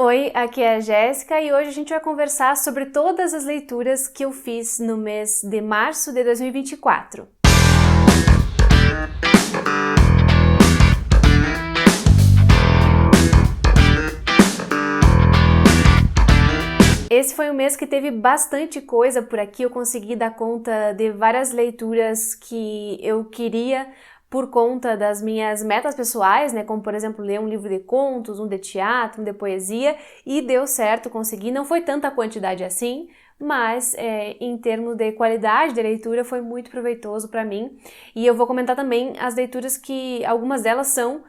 Oi, aqui é a Jéssica e hoje a gente vai conversar sobre todas as leituras que eu fiz no mês de março de 2024. Esse foi um mês que teve bastante coisa por aqui, eu consegui dar conta de várias leituras que eu queria por conta das minhas metas pessoais, né, como por exemplo ler um livro de contos, um de teatro, um de poesia, e deu certo, consegui, não foi tanta quantidade assim, mas em termos de qualidade de leitura foi muito proveitoso para mim, e eu vou comentar também as leituras que algumas delas são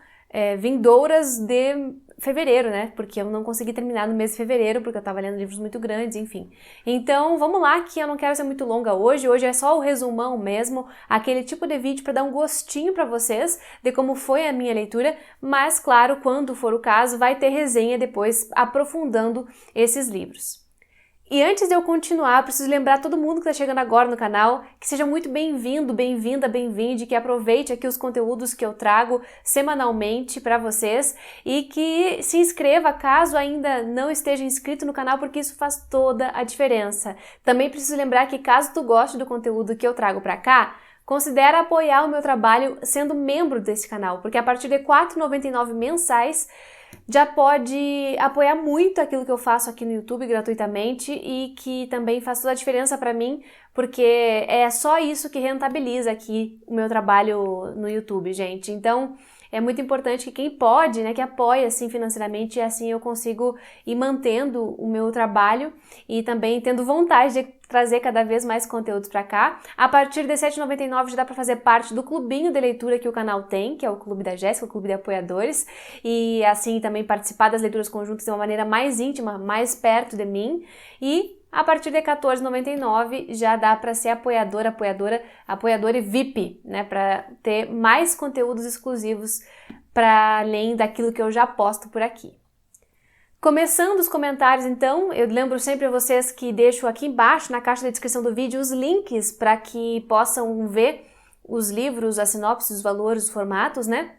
vindouras de fevereiro, né? Porque eu não consegui terminar no mês de fevereiro, porque eu tava lendo livros muito grandes, enfim. Então, vamos lá, que eu não quero ser muito longa hoje. Hoje é só o resumão mesmo, aquele tipo de vídeo para dar um gostinho para vocês de como foi a minha leitura, mas claro, quando for o caso, vai ter resenha depois aprofundando esses livros. E antes de eu continuar, preciso lembrar todo mundo que está chegando agora no canal que seja muito bem-vindo, bem-vinda, bem-vinde, que aproveite aqui os conteúdos que eu trago semanalmente para vocês e que se inscreva caso ainda não esteja inscrito no canal, porque isso faz toda a diferença. Também preciso lembrar que caso tu goste do conteúdo que eu trago para cá, considera apoiar o meu trabalho sendo membro desse canal, porque a partir de R$ 4,99 mensais já pode apoiar muito aquilo que eu faço aqui no YouTube gratuitamente e que também faz toda a diferença para mim, porque é só isso que rentabiliza aqui o meu trabalho no YouTube, gente. Então, é muito importante que quem pode, né, que apoie assim financeiramente, e assim eu consigo ir mantendo o meu trabalho e também tendo vontade de trazer cada vez mais conteúdos para cá. A partir de R$ 7,99 já dá para fazer parte do clubinho de leitura que o canal tem, que é o Clube da Jéssica, o Clube de Apoiadores, e assim também participar das leituras conjuntas de uma maneira mais íntima, mais perto de mim. E a partir de R$ 14,99 já dá para ser apoiador e VIP, né, para ter mais conteúdos exclusivos para além daquilo que eu já posto por aqui. Começando os comentários, então, eu lembro sempre a vocês que deixo aqui embaixo, na caixa da descrição do vídeo, os links para que possam ver os livros, as sinopses, os valores, os formatos, né?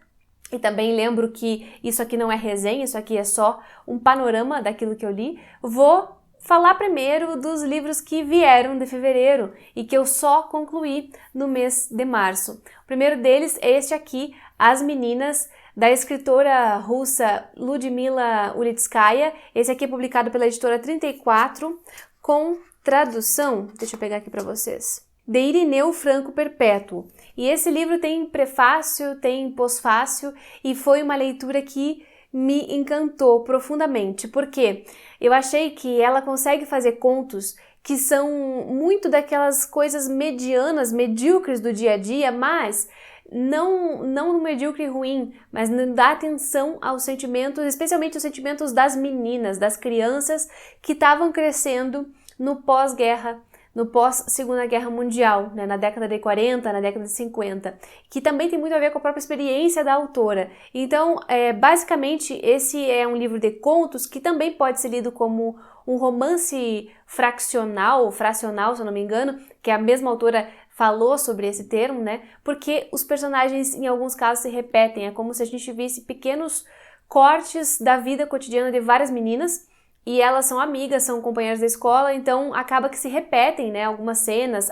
E também lembro que isso aqui não é resenha, isso aqui é só um panorama daquilo que eu li. Vou falar primeiro dos livros que vieram de fevereiro e que eu só concluí no mês de março. O primeiro deles é este aqui, As Meninas, da escritora russa Ludmila Ulitskaya. Esse aqui é publicado pela editora 34, com tradução, deixa eu pegar aqui para vocês, de Irineu Franco Perpétuo. E esse livro tem prefácio, tem pós-fácio e foi uma leitura que me encantou profundamente, porque eu achei que ela consegue fazer contos que são muito daquelas coisas medianas, medíocres do dia a dia, mas não no medíocre ruim, mas dá atenção aos sentimentos, especialmente os sentimentos das meninas, das crianças que estavam crescendo no pós-guerra, no pós-Segunda Guerra Mundial, né, na década de 40, na década de 50, que também tem muito a ver com a própria experiência da autora. Então, basicamente, esse é um livro de contos que também pode ser lido como um romance fracional, se eu não me engano, que a mesma autora falou sobre esse termo, né, porque os personagens, em alguns casos, se repetem, é como se a gente visse pequenos cortes da vida cotidiana de várias meninas, e elas são amigas, são companheiras da escola, então acaba que se repetem, né, algumas cenas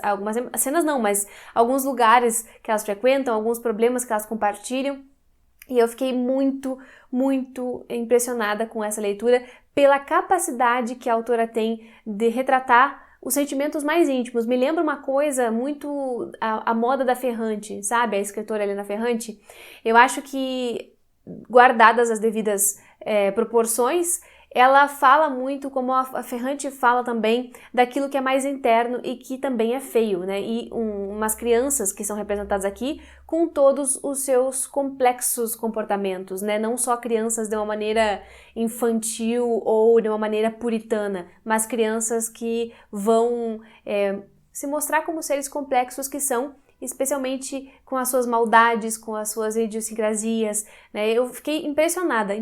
não, mas alguns lugares que elas frequentam, alguns problemas que elas compartilham, e eu fiquei muito, muito impressionada com essa leitura pela capacidade que a autora tem de retratar os sentimentos mais íntimos. Me lembra uma coisa muito a moda da Ferrante, sabe, a escritora Helena Ferrante. Eu acho que, guardadas as devidas proporções, ela fala muito, como a Ferrante fala também, daquilo que é mais interno e que também é feio, né? E umas crianças que são representadas aqui com todos os seus complexos comportamentos, né? Não só crianças de uma maneira infantil ou de uma maneira puritana, mas crianças que vão se mostrar como seres complexos que são, especialmente com as suas maldades, com as suas idiosincrasias, né? Eu fiquei impressionada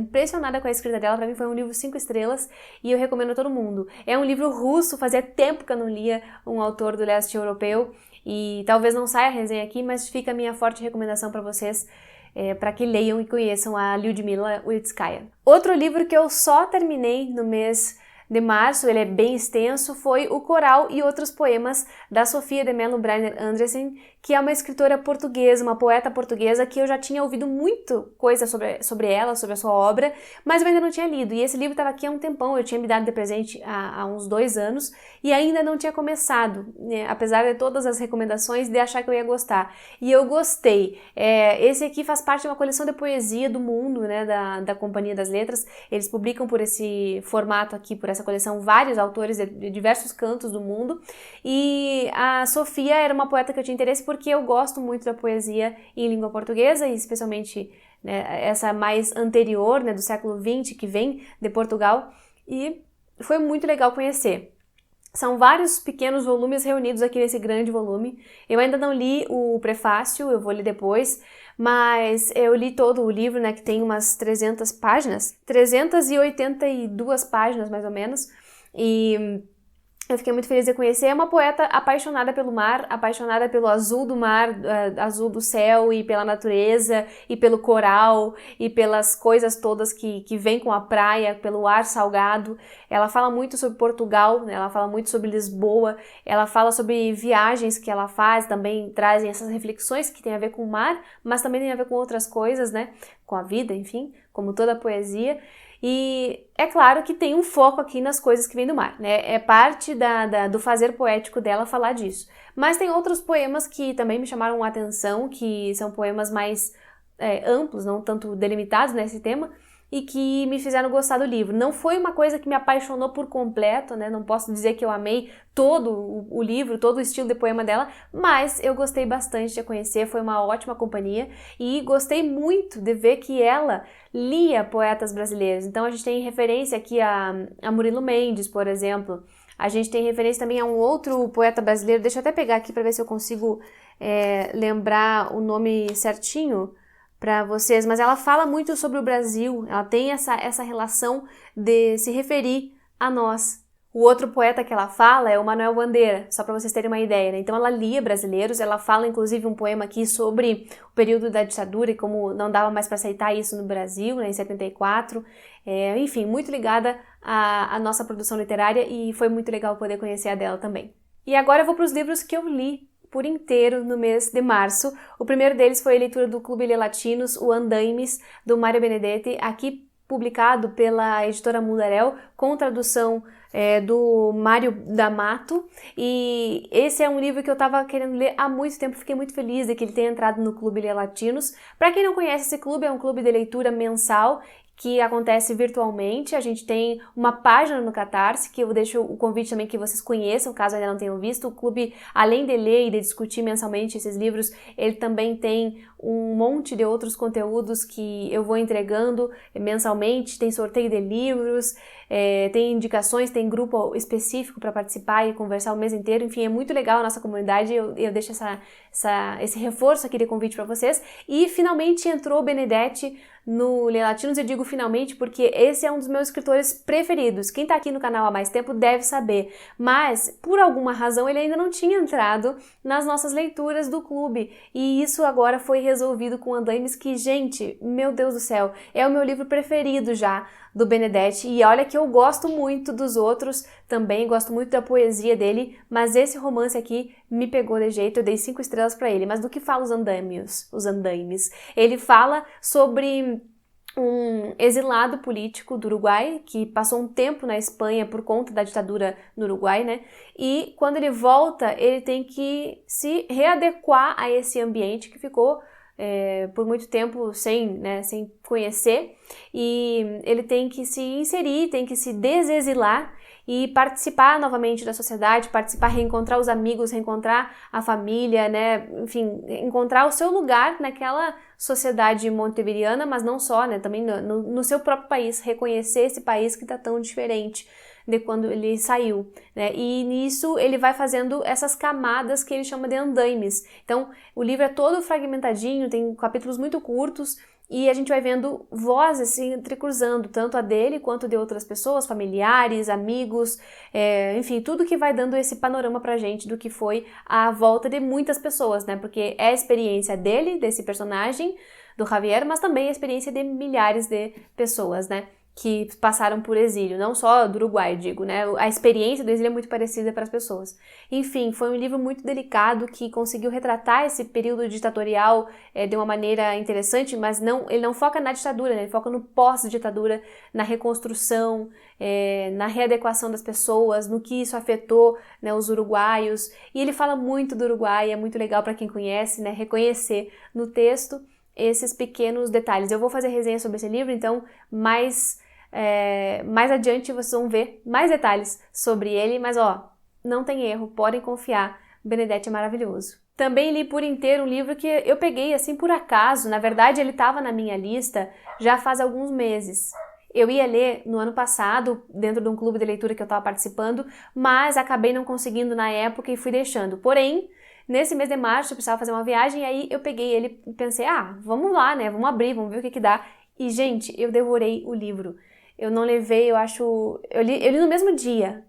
com a escrita dela. Para mim foi um livro 5 estrelas e eu recomendo a todo mundo. É um livro russo, fazia tempo que eu não lia um autor do leste europeu e talvez não saia a resenha aqui, mas fica a minha forte recomendação para vocês para que leiam e conheçam a Lyudmila Ulitskaya. Outro livro que eu só terminei no mês de março, ele é bem extenso, foi O Coral e Outros Poemas, da Sofia de Mello Briner Andressen, que é uma escritora portuguesa, uma poeta portuguesa, que eu já tinha ouvido muito coisa sobre ela, sobre a sua obra, mas eu ainda não tinha lido. E esse livro estava aqui há um tempão, eu tinha me dado de presente há uns 2 anos, e ainda não tinha começado, né, apesar de todas as recomendações, de achar que eu ia gostar. E eu gostei. Esse aqui faz parte de uma coleção de poesia do mundo, né, da Companhia das Letras. Eles publicam por esse formato aqui, por essa coleção, vários autores de diversos cantos do mundo. E a Sofia era uma poeta que eu tinha interesse porque eu gosto muito da poesia em língua portuguesa, e especialmente, né, essa mais anterior, né, do século XX, que vem de Portugal, e foi muito legal conhecer. São vários pequenos volumes reunidos aqui nesse grande volume. Eu ainda não li o prefácio, eu vou ler depois, mas eu li todo o livro, né, que tem umas 300 páginas, 382 páginas mais ou menos, e eu fiquei muito feliz de conhecer. É uma poeta apaixonada pelo mar, apaixonada pelo azul do mar, azul do céu, e pela natureza, e pelo coral, e pelas coisas todas que vêm com a praia, pelo ar salgado. Ela fala muito sobre Portugal, né? Ela fala muito sobre Lisboa, ela fala sobre viagens que ela faz, também trazem essas reflexões que tem a ver com o mar, mas também tem a ver com outras coisas, né? Com a vida, enfim, como toda a poesia. E é claro que tem um foco aqui nas coisas que vêm do mar, né? É parte do fazer poético dela falar disso. Mas tem outros poemas que também me chamaram a atenção, que são poemas mais amplos, não tanto delimitados nesse tema, e que me fizeram gostar do livro. Não foi uma coisa que me apaixonou por completo, né? Não posso dizer que eu amei todo o livro, todo o estilo de poema dela, mas eu gostei bastante de a conhecer, foi uma ótima companhia, e gostei muito de ver que ela lia poetas brasileiros. Então a gente tem referência aqui a Murilo Mendes, por exemplo. A gente tem referência também a um outro poeta brasileiro, deixa eu até pegar aqui para ver se eu consigo lembrar o nome certinho para vocês, mas ela fala muito sobre o Brasil, ela tem essa relação de se referir a nós. O outro poeta que ela fala é o Manuel Bandeira, só para vocês terem uma ideia, né? Então ela lia brasileiros, ela fala inclusive um poema aqui sobre o período da ditadura e como não dava mais para aceitar isso no Brasil, né, em 74. Enfim, muito ligada à nossa produção literária, e foi muito legal poder conhecer a dela também. E agora eu vou para os livros que eu li por inteiro no mês de março. O primeiro deles foi a leitura do Clube Le Latinos, o Andaimes, do Mário Benedetti, aqui publicado pela editora Mundarel, com tradução do Mário D'Amato, e esse é um livro que eu estava querendo ler há muito tempo. Fiquei muito feliz de que ele tenha entrado no Clube Le Latinos. Para quem não conhece, esse clube é um clube de leitura mensal que acontece virtualmente. A gente tem uma página no Catarse, que eu deixo o convite também que vocês conheçam, caso ainda não tenham visto. O clube, além de ler e de discutir mensalmente esses livros, ele também tem um monte de outros conteúdos que eu vou entregando mensalmente. Tem sorteio de livros, tem indicações, tem grupo específico para participar e conversar o mês inteiro. Enfim, é muito legal a nossa comunidade. Eu deixo esse reforço aqui de convite para vocês. E finalmente entrou o Benedetti no Le Latinos. Eu digo finalmente porque esse é um dos meus escritores preferidos. Quem está aqui no canal há mais tempo deve saber, mas por alguma razão ele ainda não tinha entrado nas nossas leituras do clube, e isso agora foi resolvido com Andaimes, que, gente, meu Deus do céu, é o meu livro preferido já do Benedetti. E olha que eu gosto muito dos outros também, gosto muito da poesia dele, mas esse romance aqui me pegou de jeito. Eu dei 5 estrelas para ele. Mas do que fala os Andaimes? Ele fala sobre um exilado político do Uruguai que passou um tempo na Espanha por conta da ditadura no Uruguai, né? E quando ele volta, ele tem que se readequar a esse ambiente que ficou por muito tempo sem conhecer, e ele tem que se inserir, tem que se desexilar e participar novamente da sociedade, reencontrar os amigos, reencontrar a família, né? Enfim, encontrar o seu lugar naquela sociedade montevideana, mas não só, né? Também no seu próprio país, reconhecer esse país que está tão diferente de quando ele saiu, né? E nisso ele vai fazendo essas camadas que ele chama de andaimes. Então, o livro é todo fragmentadinho, tem capítulos muito curtos, e a gente vai vendo vozes se entrecruzando, tanto a dele quanto de outras pessoas, familiares, amigos, enfim, tudo que vai dando esse panorama pra gente do que foi a volta de muitas pessoas, né? Porque é a experiência dele, desse personagem, do Javier, mas também a experiência de milhares de pessoas, né, que passaram por exílio, não só do Uruguai, digo, né, a experiência do exílio é muito parecida para as pessoas. Enfim, foi um livro muito delicado que conseguiu retratar esse período ditatorial de uma maneira interessante, mas ele não foca na ditadura, né, ele foca no pós-ditadura, na reconstrução, na readequação das pessoas, no que isso afetou, né, os uruguaios, e ele fala muito do Uruguai, é muito legal para quem conhece, né, reconhecer no texto esses pequenos detalhes. Eu vou fazer resenha sobre esse livro, então mais adiante vocês vão ver mais detalhes sobre ele, mas não tem erro, podem confiar, Benedetti é maravilhoso. Também li por inteiro um livro que eu peguei assim por acaso, na verdade ele estava na minha lista já faz alguns meses. Eu ia ler no ano passado, dentro de um clube de leitura que eu estava participando, mas acabei não conseguindo na época e fui deixando. Porém, nesse mês de março eu precisava fazer uma viagem e aí eu peguei ele e pensei, vamos lá, né, vamos abrir, vamos ver o que dá. E, gente, eu devorei o livro. Eu não levei, eu li no mesmo dia.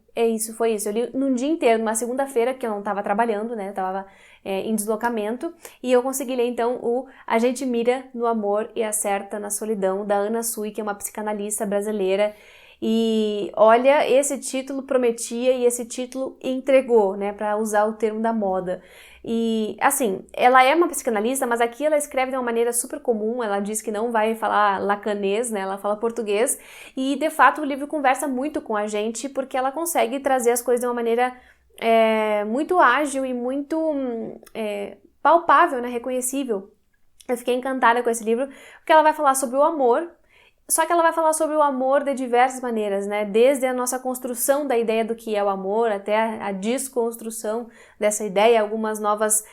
Foi isso. Eu li num dia inteiro, numa segunda-feira, que eu não estava trabalhando, né? Eu estava em deslocamento. E eu consegui ler, então, o A Gente Mira no Amor e Acerta na Solidão, da Ana Sui, que é uma psicanalista brasileira. E, olha, esse título prometia e esse título entregou, né? Para usar o termo da moda. E, assim, ela é uma psicanalista, mas aqui ela escreve de uma maneira super comum, ela diz que não vai falar lacanês, né, ela fala português, e, de fato, o livro conversa muito com a gente, porque ela consegue trazer as coisas de uma maneira muito ágil e muito palpável, né, reconhecível. Eu fiquei encantada com esse livro, porque ela vai falar sobre o amor, só que ela vai falar sobre o amor de diversas maneiras, né? Desde a nossa construção da ideia do que é o amor, até a desconstrução dessa ideia, algumas novas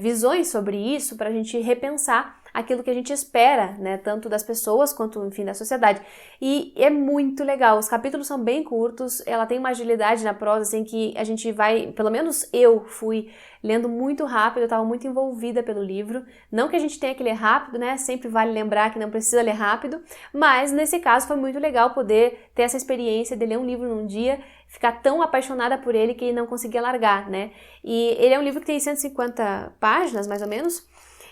visões sobre isso, para a gente repensar aquilo que a gente espera, né? Tanto das pessoas quanto, enfim, da sociedade. E é muito legal, os capítulos são bem curtos, ela tem uma agilidade na prosa, assim, que a gente vai, pelo menos eu fui lendo muito rápido, eu estava muito envolvida pelo livro. Não que a gente tenha que ler rápido, né? Sempre vale lembrar que não precisa ler rápido, mas nesse caso foi muito legal poder ter essa experiência de ler um livro num dia, ficar tão apaixonada por ele que não conseguia largar, né? E ele é um livro que tem 150 páginas, mais ou menos,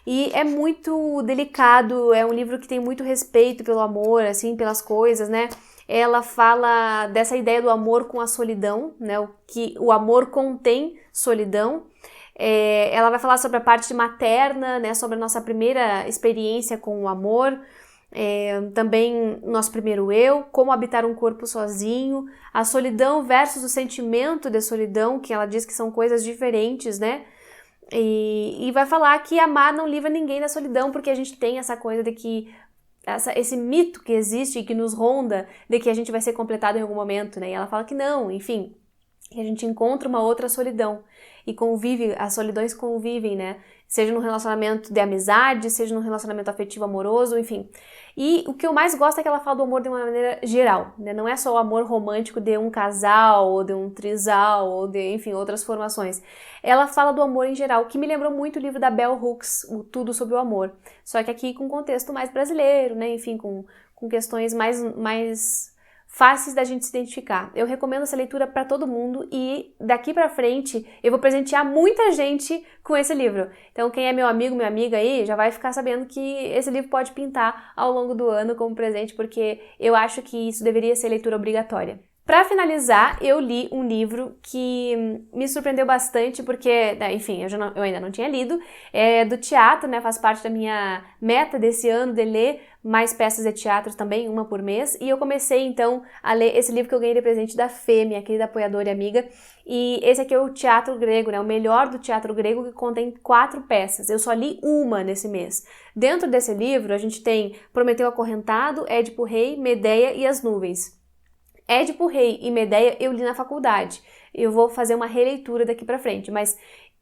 e é muito delicado, é um livro que tem muito respeito pelo amor, assim, pelas coisas, né? Ela fala dessa ideia do amor com a solidão, né? Que o amor contém solidão. Ela vai falar sobre a parte materna, né? Sobre a nossa primeira experiência com o amor. Também nosso primeiro eu, como habitar um corpo sozinho, a solidão versus o sentimento de solidão, que ela diz que são coisas diferentes, né? E vai falar que amar não livra ninguém da solidão, porque a gente tem essa coisa de que esse mito que existe e que nos ronda de que a gente vai ser completado em algum momento, né? E ela fala que não, enfim, que a gente encontra uma outra solidão e convive, as solidões convivem, né? Seja num relacionamento de amizade, seja num relacionamento afetivo amoroso, enfim. E o que eu mais gosto é que ela fala do amor de uma maneira geral, né? Não é só o amor romântico de um casal, ou de um trisal, ou de, enfim, outras formações. Ela fala do amor em geral, que me lembrou muito o livro da Bell Hooks, o Tudo sobre o Amor. Só que aqui com contexto mais brasileiro, né? Enfim, com questões mais fáceis da gente se identificar. Eu recomendo essa leitura para todo mundo e daqui para frente eu vou presentear muita gente com esse livro. Então quem é meu amigo, minha amiga aí, já vai ficar sabendo que esse livro pode pintar ao longo do ano como presente, porque eu acho que isso deveria ser leitura obrigatória. Para finalizar, eu li um livro que me surpreendeu bastante, porque, enfim, eu ainda não tinha lido, é do teatro, né, faz parte da minha meta desse ano de ler mais peças de teatro também, uma por mês, e eu comecei então a ler esse livro que eu ganhei de presente da Fê, minha querida apoiadora e amiga, e esse aqui é o Teatro Grego, né, o melhor do teatro grego, que contém 4 peças, eu só li uma nesse mês. Dentro desse livro a gente tem Prometeu Acorrentado, Édipo Rei, Medeia e as Nuvens. Édipo Rei e Medeia eu li na faculdade. Eu vou fazer uma releitura daqui pra frente, mas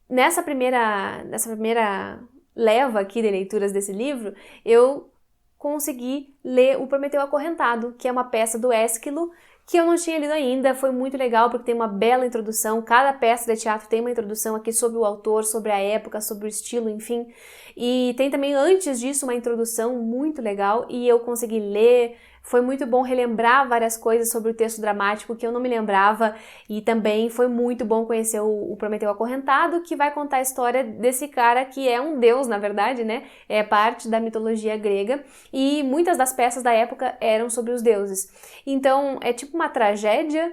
nessa primeira leva aqui de leituras desse livro, eu consegui ler o Prometeu Acorrentado, que é uma peça do Ésquilo, que eu não tinha lido ainda. Foi muito legal porque tem uma bela introdução, cada peça de teatro tem uma introdução aqui sobre o autor, sobre a época, sobre o estilo, enfim. E tem também antes disso uma introdução muito legal e eu consegui ler, foi muito bom relembrar várias coisas sobre o texto dramático que eu não me lembrava, e também foi muito bom conhecer o Prometeu Acorrentado, que vai contar a história desse cara que é um deus, na verdade, né? É parte da mitologia grega, e muitas das peças da época eram sobre os deuses. Então, é tipo uma tragédia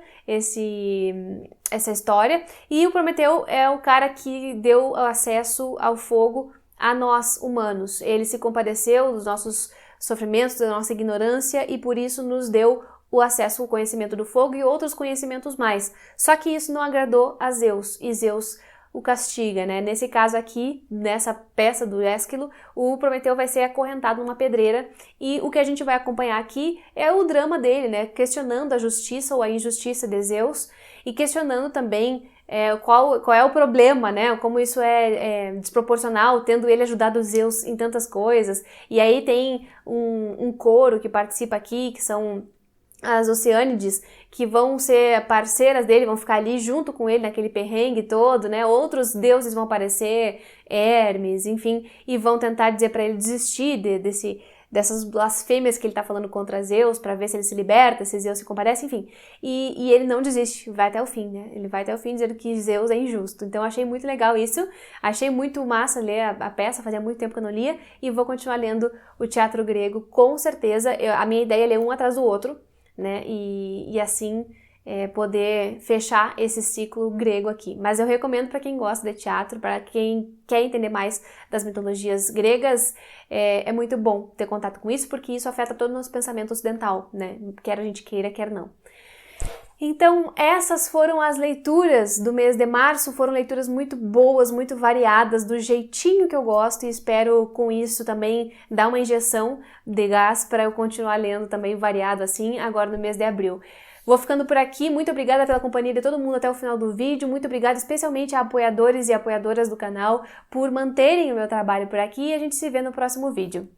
essa história, e o Prometeu é o cara que deu acesso ao fogo a nós, humanos. Ele se compadeceu dos nossos sofrimentos, da nossa ignorância, e por isso nos deu o acesso ao conhecimento do fogo e outros conhecimentos mais. Só que isso não agradou a Zeus, e Zeus o castiga, né? Nesse caso aqui, nessa peça do Ésquilo, o Prometeu vai ser acorrentado numa pedreira, e o que a gente vai acompanhar aqui é o drama dele, né? Questionando a justiça ou a injustiça de Zeus, e questionando também qual é o problema, né? Como isso é desproporcional, tendo ele ajudado Zeus em tantas coisas. E aí tem um coro que participa aqui, que são as Oceânides, que vão ser parceiras dele, vão ficar ali junto com ele naquele perrengue todo, né? Outros deuses vão aparecer, Hermes, enfim, e vão tentar dizer para ele desistir dessas blasfêmias que ele tá falando contra Zeus, para ver se ele se liberta, se Zeus se compadece, enfim. E ele não desiste, vai até o fim, né? Ele vai até o fim dizendo que Zeus é injusto. Então achei muito legal isso, achei muito massa ler a peça, fazia muito tempo que eu não lia, e vou continuar lendo o teatro grego, com certeza. A minha ideia é ler um atrás do outro, né? E assim poder fechar esse ciclo grego aqui. Mas eu recomendo para quem gosta de teatro, para quem quer entender mais das mitologias gregas, é muito bom ter contato com isso, porque isso afeta todo o nosso pensamento ocidental, né? Quer a gente queira, quer não. Então, essas foram as leituras do mês de março, foram leituras muito boas, muito variadas, do jeitinho que eu gosto, e espero com isso também dar uma injeção de gás para eu continuar lendo também variado assim, agora no mês de abril. Vou ficando por aqui, muito obrigada pela companhia de todo mundo até o final do vídeo, muito obrigada especialmente a apoiadores e apoiadoras do canal por manterem o meu trabalho por aqui, e a gente se vê no próximo vídeo.